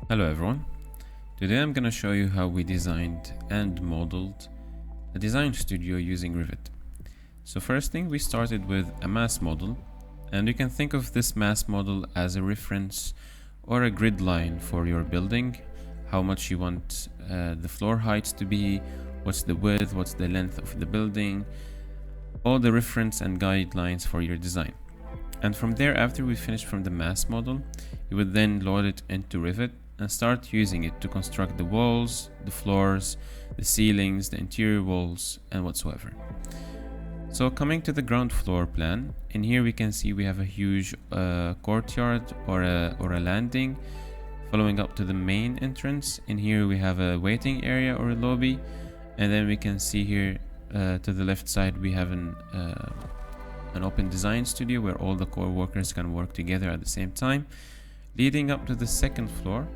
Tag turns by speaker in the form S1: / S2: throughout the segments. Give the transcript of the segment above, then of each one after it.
S1: Hello everyone. Today I'm going to show you how we designed and modeled a design studio using Revit. So first thing, we started with a mass model, and you can think of this mass model as a reference or a grid line for your building, how much you want the floor heights to be, what's the width, what's the length of the building, all the reference and guidelines for your design. And from there, after we finished from the mass model, you would then load it into Revit and start using it to construct the walls, the floors, the ceilings, the interior walls, and whatsoever. So coming to the ground floor plan, in here we can see we have a huge courtyard or a landing following up to the main entrance. In here we have a waiting area or a lobby, and then we can see here to the left side we have an open design studio where all the core workers can work together at the same time. Leading up to the second floor,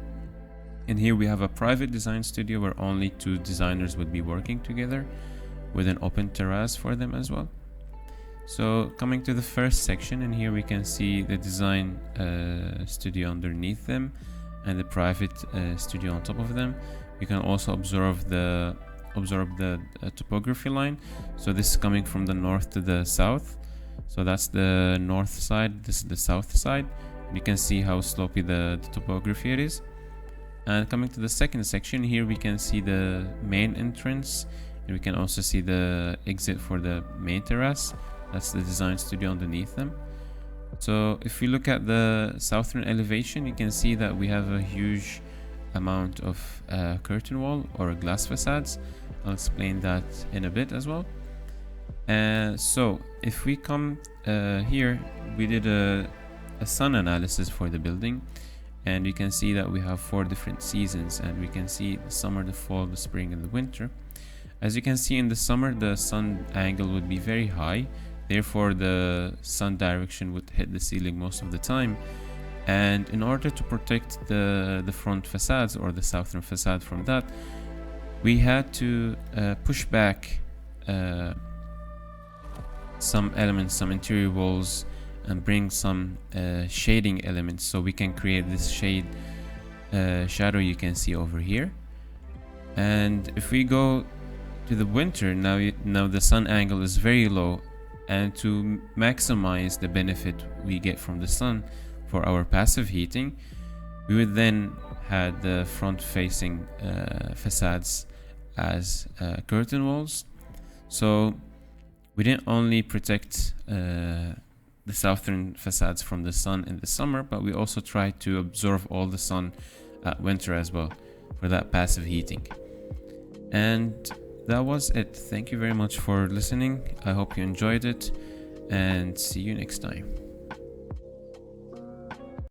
S1: in here we have a private design studio where only two designers would be working together, with an open terrace for them as well. So coming to the first section, in here we can see the design studio underneath them and the private studio on top of them. You can also observe the topography line. So this is coming from the north to the south. So that's the north side, this is the south side. You can see how slopey the topography it is. And coming to the second section, here we can see the main entrance, and we can also see the exit for the main terrace. That's the design studio underneath them. So if we look at the southern elevation, you can see that we have a huge amount of curtain wall or glass facades. I'll explain that in a bit as well. So if we come here, we did a sun analysis for the building, and you can see that we have 4 different seasons, and we can see the summer, the fall, the spring, and the winter. As you can see, in the summer the sun angle would be very high, therefore the sun direction would hit the ceiling most of the time. And in order to protect the front facades or the southern facade from that, we had to push back some elements, some interior walls, and bring some shading elements, so we can create this shadow you can see over here. And if we go to the winter, now the sun angle is very low, and to maximize the benefit we get from the sun for our passive heating, we would then have the front facing facades as curtain walls. So we didn't only protect the southern facades from the sun in the summer, but we also tried to absorb all the sun at winter as well for that passive heating. And that was it. Thank you very much for listening. I hope you enjoyed it, and see you next time.